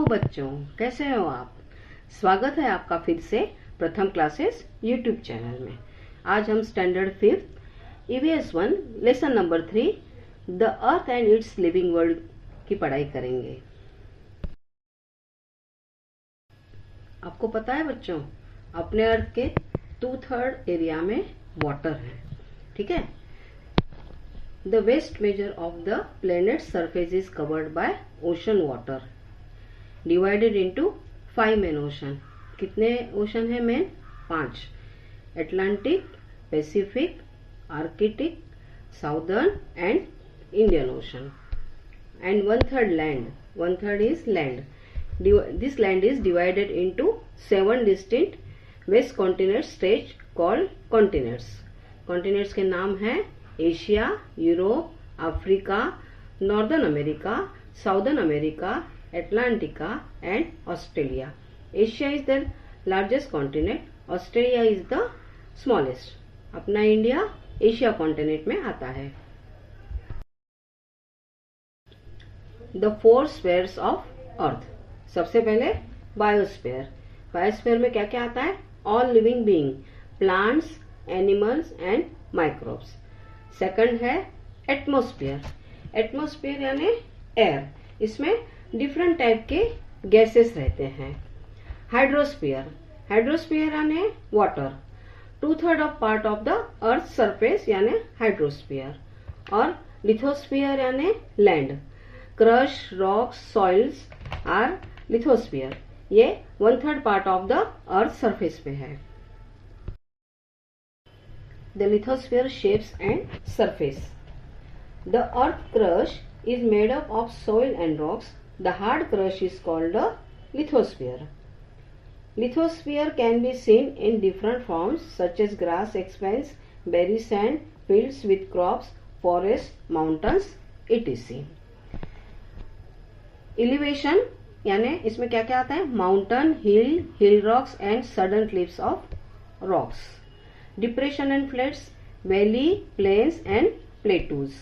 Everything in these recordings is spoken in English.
बच्चों, कैसे हो आप। स्वागत है आपका फिर से प्रथम क्लासेस यूट्यूब चैनल में। आज हम standard 5 EVS 1 lesson number 3 the earth and it's living world की पढ़ाई करेंगे। आपको पता है बच्चों, अपने अर्थ के 2/3 एरिया में वाटर है, ठीक है। The vast measure of the planet's surface is covered by ocean water, divided into 5 main ocean. कितने ओशन है main? 5। Atlantic, Pacific, Arctic, southern and Indian ocean. And 1/3 land. 1/3 is land. This land is divided into 7 distinct vast continent states called continents. Continents के नाम है Asia, Europe, Africa, northern America, southern America, Antarctica and Australia. Asia is the largest continent, Australia is the smallest. अपना India Asia continent में आता है. The 4 spheres of Earth. सबसे पहले biosphere. Biosphere में क्या क्या आता है? All living being, plants, animals and microbes. Second है एटमॉस्फेयर. एटमॉस्फेयर यानी एयर. इसमें डिफरेंट टाइप के गैसेस रहते हैं. हाइड्रोस्फीयर. हाइड्रोस्फीयर यानी water. 2/3 of part of the earth surface यानी हाइड्रोस्फीयर. और लिथोस्फीयर यानी land. Crust, rocks, soils are lithosphere. ये 1/3 part of the earth surface पे है. The lithosphere shapes and surface. The earth crust is made up of soil and rocks. The hard crust is called the lithosphere. Lithosphere can be seen in different forms such as grass expanse, berry sand, fields with crops, forests, mountains, etc. Elevation यानी इसमें क्या क्या आता है? Mountain, hill rocks and sudden cliffs of rocks. Depression and floods, valley, plains and plateaus.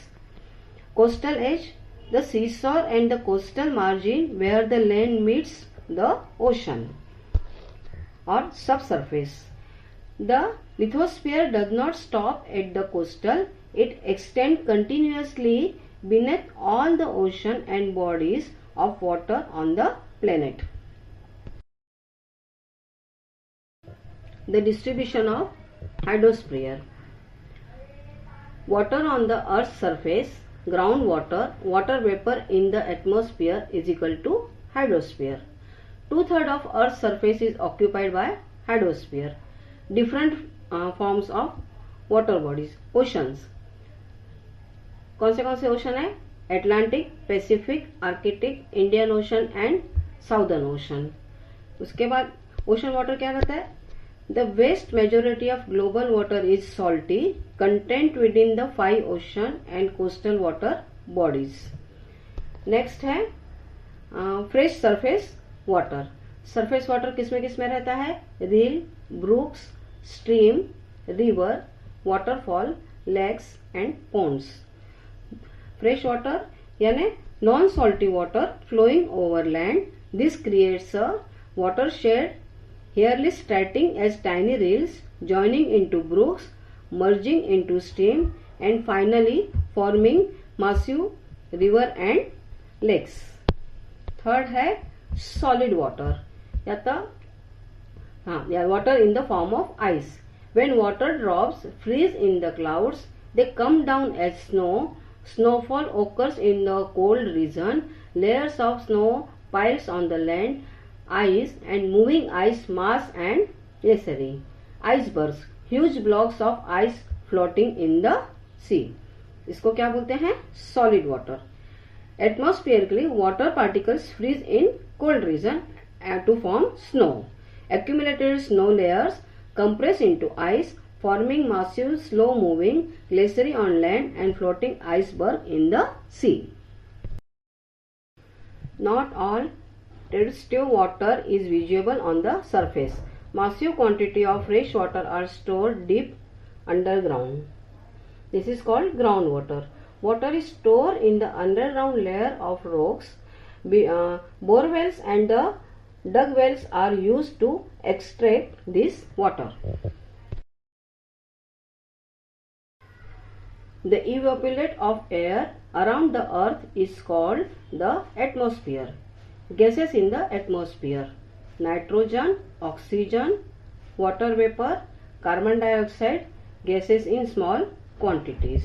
Coastal edge, the seashore and the coastal margin where the land meets the ocean. Or subsurface. The lithosphere does not stop at the coastal. It extends continuously beneath all the ocean and bodies of water on the planet. The distribution of hydrosphere. Water on the earth's surface, groundwater, water vapor in the atmosphere is equal to hydrosphere. 2/3 of earth's surface is occupied by hydrosphere. Different forms of water bodies. Oceans. कौन से ocean है? Atlantic, Pacific, Arctic, Indian ocean and southern ocean. उसके बाद ocean water क्या रहता है? The vast majority of global water is salty, contained within the 5 ocean and coastal water bodies. Next है fresh surface water. Surface water किसमें रहता है? Rill, brooks, stream, river, waterfall, lakes and ponds. Fresh water यानी non-salty water flowing over land. This creates a watershed Here starting as tiny rills, joining into brooks, merging into stream, and finally forming massive river and lakes. Third है solid water. Water in the form of ice. When water drops freeze in the clouds, they come down as snow. Snowfall occurs in the cold region. Layers of snow piles on the land. Ice and moving ice mass and glaciering. Icebergs, huge blocks of ice floating in the sea. इसको क्या बोलते हैं? Solid water. Atmospherically, water particles freeze in cold region to form snow. Accumulated snow layers compress into ice, forming massive, slow-moving glacier on land and floating iceberg in the sea. Not all terrestrial water is visible on the surface. Massive quantity of fresh water are stored deep underground. This is called groundwater. Water is stored in the underground layer of rocks. Bore wells and the dug wells are used to extract this water. The evaporate of air around the earth is called the atmosphere. Gases in the atmosphere: nitrogen, oxygen, water vapor, carbon dioxide, gases in small quantities.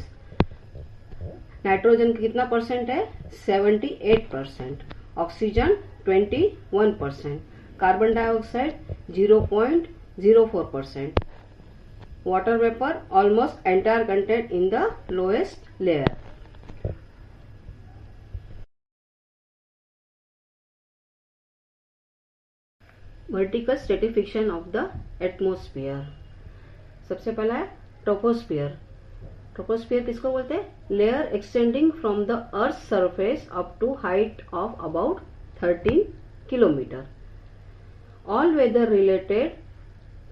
Nitrogen कितना percent है? 78%. Oxygen 21%. Carbon dioxide 0.04%. water vapor almost entire content in the lowest layer. Vertical stratification of the atmosphere. सबसे पहला है troposphere. Troposphere किसको बोलते हैं? Layer extending from the earth surface up to height of about 13 kilometre. All weather related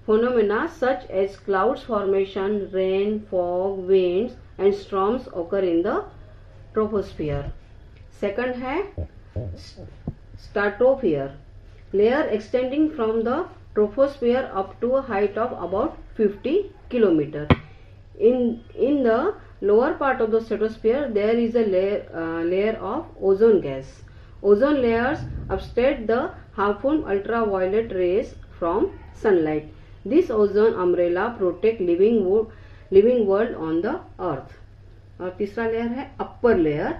phenomena such as clouds formation, rain, fog, winds and storms occur in the troposphere. Second है stratosphere. Layer extending from the troposphere up to a height of about 50 km. In the lower part of the stratosphere there is a layer of ozone gas. Ozone layers obstruct the harmful ultraviolet rays from sunlight. This ozone umbrella protect living world on the earth. और तीसरा layer है upper layer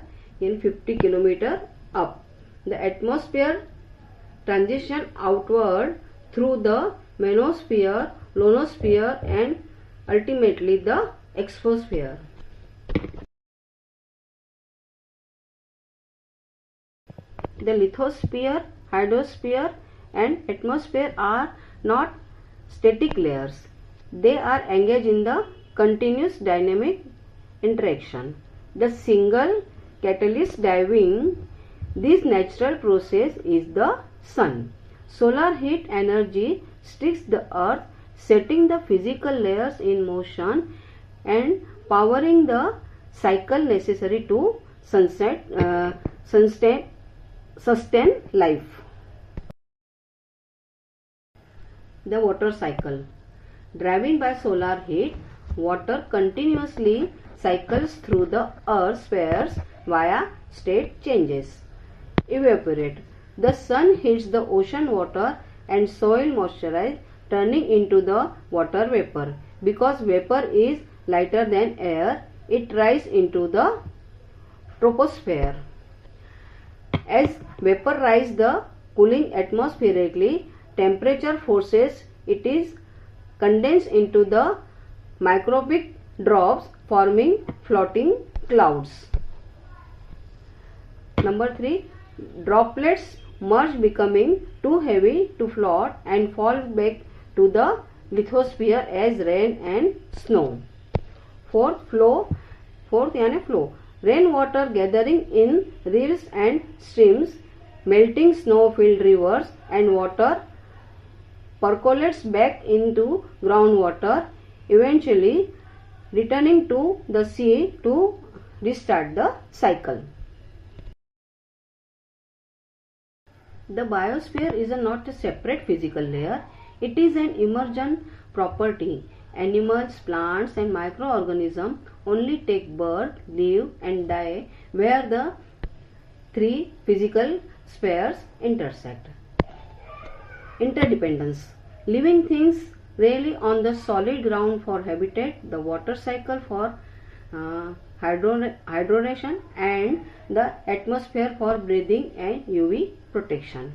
in 50 kilometre up. The atmosphere transition outward through the mesosphere, ionosphere and ultimately the exosphere. The lithosphere, hydrosphere and atmosphere are not static layers. They are engaged in the continuous dynamic interaction. The single catalyst driving this natural process is the sun. Solar heat energy strikes the earth, setting the physical layers in motion and powering the cycle necessary to sustain life. The water cycle. Driven by solar heat, water continuously cycles through the earth's spheres via state changes. Evaporate. The sun heats the ocean water and soil moisturize, turning into the water vapor. Because vapor is lighter than air, it rises into the troposphere. As vapor rises the cooling atmospherically, temperature forces it is condensed into the microscopic drops, forming floating clouds. Number 3. Droplets merge, becoming too heavy to float and fall back to the lithosphere as rain and snow. Fourth, flow. Rainwater gathering in rills and streams, melting snow-filled rivers, and water percolates back into groundwater, eventually returning to the sea to restart the cycle. The biosphere is not a separate physical layer. It is an emergent property. Animals, plants and microorganisms only take birth, live and die where the three physical spheres intersect. Interdependence. Living things rely on the solid ground for habitat, the water cycle for hydration and the atmosphere for breathing and UV protection.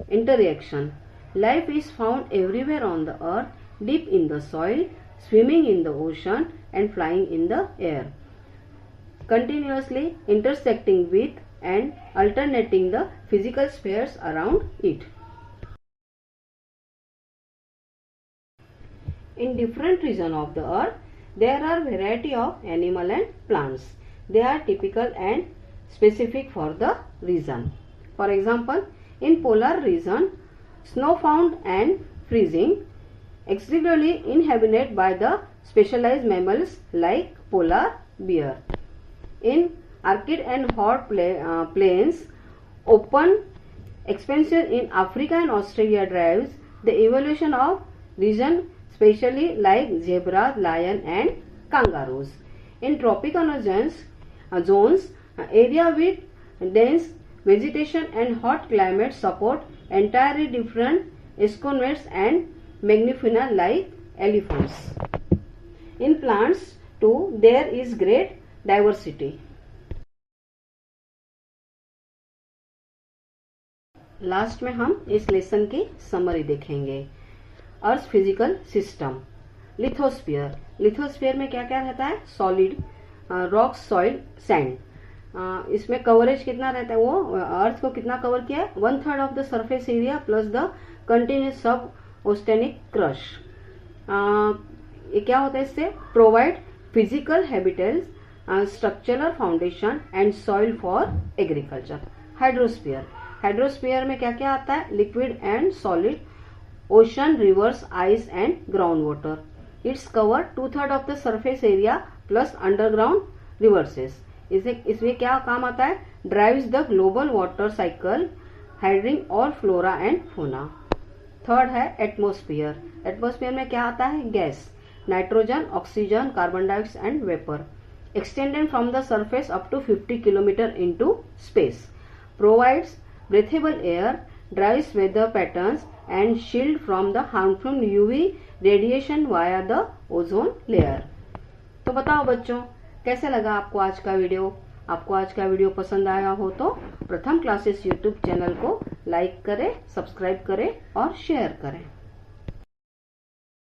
Interaction. Life is found everywhere on the earth, deep in the soil, swimming in the ocean and flying in the air, continuously intersecting with and alternating the physical spheres around it. In different regions of the earth, there are variety of animal and plants. They are typical and specific for the region. For example, in polar region, snow found and freezing, exclusively inhabited by the specialized mammals like polar bear. In Arctic and hot plains, Open expansion in Africa and Australia drives the evolution of region, especially like zebras, lion and kangaroos. In tropical zones, area with dense vegetation and hot climate support entirely different esconates and magnifina like elephants. In plants too, there is great diversity. Last में हम इस lesson की summary देखेंगे। अर्थ physical system. Lithosphere, lithosphere में क्या क्या रहता है? Solid, rock, soil, sand. इसमें कवरेज कितना रहता है? वो अर्थ को कितना कवर किया है? 1/3 of the surface area plus the continuous sub oceanic crust. ये क्या होता है? इससे provide physical habitats, structural foundation and soil for agriculture. Hydrosphere, hydrosphere में क्या क्या आता है? Liquid and solid, ocean, rivers, ice and ground water. It's cover 2/3 of the surface area plus underground reservoirs. इसमें क्या काम आता है? Drives the global water cycle, hydrating all flora and fauna. Third है एटमोस्फियर। एटमोस्फियर में क्या आता है? Gas, nitrogen, oxygen, carbon dioxide and vapour, extended from the surface up to 50 kilometre into space, provides breathable air, drives weather patterns and shield from the harmful UV radiation via the ozone layer। तो बताओ बच्चों, कैसे लगा आपको आज का video? आपको आज का वीडियो पसंद आया हो तो प्रथम क्लासेस यूट्यूब चैनल को लाइक करें, सब्सक्राइब करें और शेयर करें।